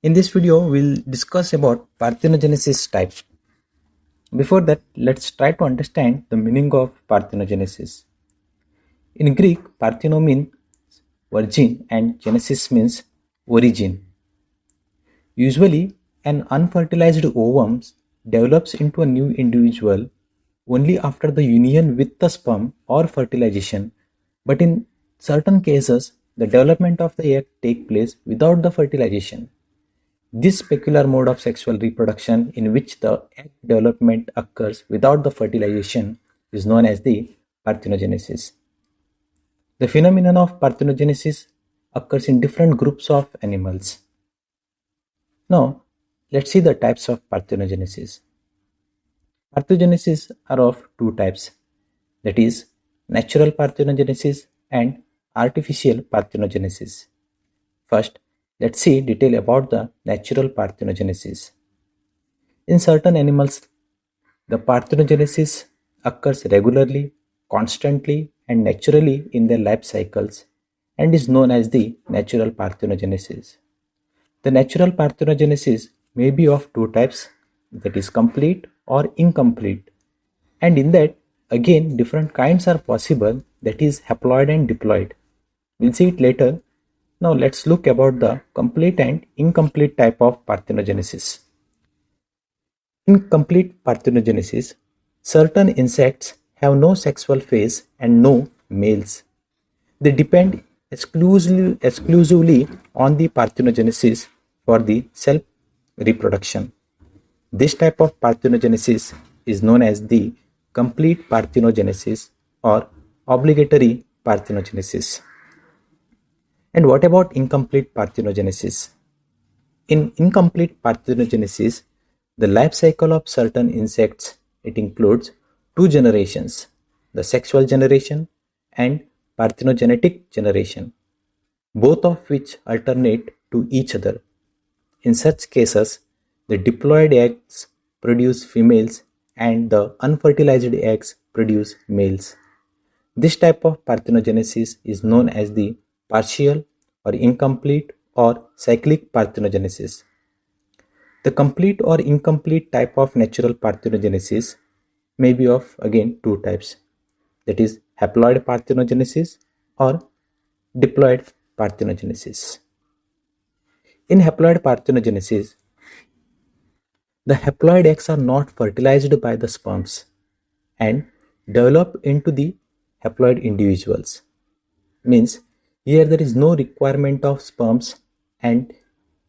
In this video, we'll discuss about parthenogenesis types. Before that, let's try to understand the meaning of parthenogenesis. In Greek, partheno means virgin and genesis means origin. Usually, an unfertilized ovum develops into a new individual only after the union with the sperm or fertilization, but in certain cases, the development of the egg takes place without the fertilization. This peculiar mode of sexual reproduction in which the egg development occurs without the fertilization is known as the parthenogenesis. The phenomenon of parthenogenesis occurs in different groups of animals. Now, let's see the types of parthenogenesis. Parthenogenesis are of two types, that is, natural parthenogenesis and artificial parthenogenesis. First, let's see detail about the natural parthenogenesis. In certain animals, the parthenogenesis occurs regularly, constantly, and naturally in their life cycles and is known as the natural parthenogenesis. The natural parthenogenesis may be of two types, that is complete or incomplete, and in that again different kinds are possible, that is haploid and diploid. We'll see it later. Now let's look about the complete and incomplete type of parthenogenesis. In complete parthenogenesis, certain insects have no sexual phase and no males. They depend exclusively on the parthenogenesis for the self-reproduction. This type of parthenogenesis is known as the complete parthenogenesis or obligatory parthenogenesis. And what about incomplete parthenogenesis? In incomplete parthenogenesis, the life cycle of certain insects, it includes two generations, the sexual generation and parthenogenetic generation, both of which alternate to each other. In such cases, the diploid eggs produce females and the unfertilized eggs produce males. This type of parthenogenesis is known as the partial or incomplete or cyclic parthenogenesis. The complete or incomplete type of natural parthenogenesis may be of again two types, that is haploid parthenogenesis or diploid parthenogenesis. In haploid parthenogenesis, the haploid eggs are not fertilized by the sperms and develop into the haploid individuals. Means here there is no requirement of sperms, and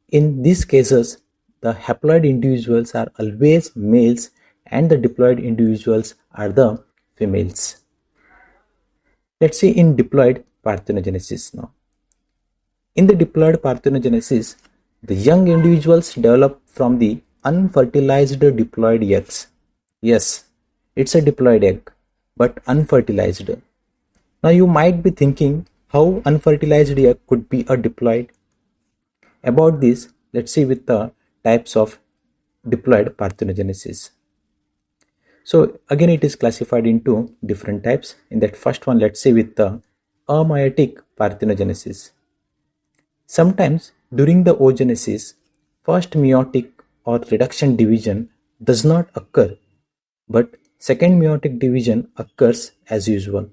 in these cases the haploid individuals are always males and the diploid individuals are the females. Let's see in diploid parthenogenesis now. In the diploid parthenogenesis, the young individuals develop from the unfertilized diploid eggs. Yes, it's a diploid egg, but unfertilized. Now you might be thinking how unfertilized egg could be a diploid. About this, let's see with the types of diploid parthenogenesis. So again it is classified into different types. In that first one, let's see with the ameiotic parthenogenesis. Sometimes during the oogenesis, first meiotic or reduction division does not occur, but second meiotic division occurs as usual.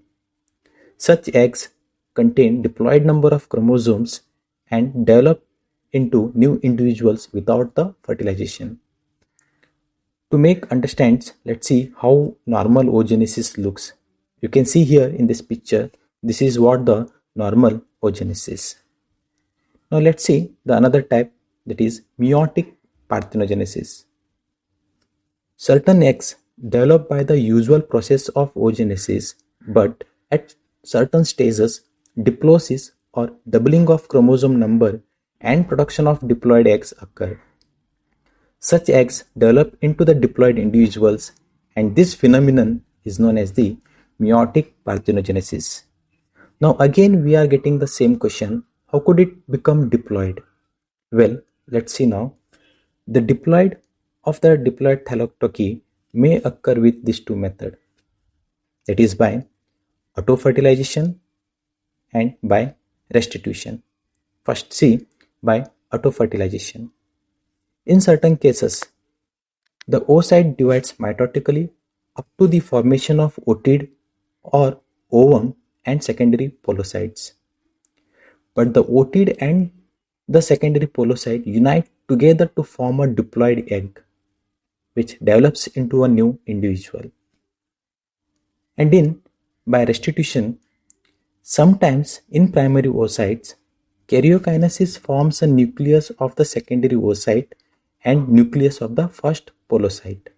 Such eggs contain diploid number of chromosomes and develop into new individuals without the fertilization. To make understand, let's see how normal oogenesis looks. You can see here in this picture, this is what the normal oogenesis. Now let's see the another type, that is meiotic parthenogenesis. Certain eggs develop by the usual process of oogenesis, but at certain stages, diplosis or doubling of chromosome number and production of diploid eggs occur. Such eggs develop into the diploid individuals, and this phenomenon is known as the meiotic parthenogenesis. Now again we are getting the same question, how could it become diploid? Well, let's see now. The diploid of the diploid thaloctoky may occur with these two methods, that is by autofertilization and by restitution. First see by autofertilization. In certain cases, the oocyte divides mitotically up to the formation of otid or ovum and secondary podocytes. But the otid and the secondary podocyte unite together to form a diploid egg, which develops into a new individual. And by restitution, sometimes in primary oocytes, karyokinesis forms a nucleus of the secondary oocyte and nucleus of the first podocyte.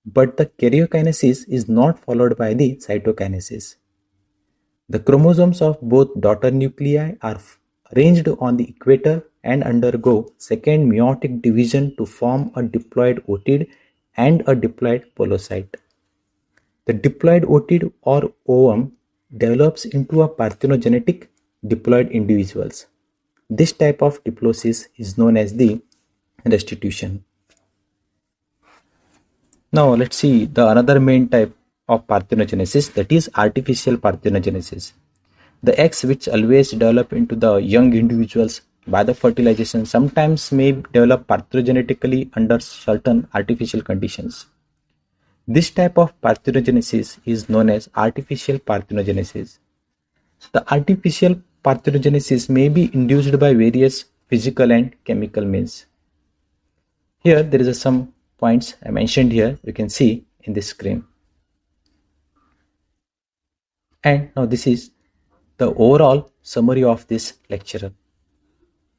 But the karyokinesis is not followed by the cytokinesis. The chromosomes of both daughter nuclei are arranged on the equator and undergo second meiotic division to form a diploid otid and a diploid podocyte. The diploid otid or ovum develops into a parthenogenetic diploid individuals. This type of diplosis is known as the restitution. Now let's see the another main type of parthenogenesis, that is artificial parthenogenesis. The eggs which always develop into the young individuals by the fertilization sometimes may develop parthenogenetically under certain artificial conditions. This type of parthenogenesis is known as artificial parthenogenesis. The artificial parthenogenesis may be induced by various physical and chemical means. Here there is some points I mentioned here, you can see in this screen. And now this is the overall summary of this lecture.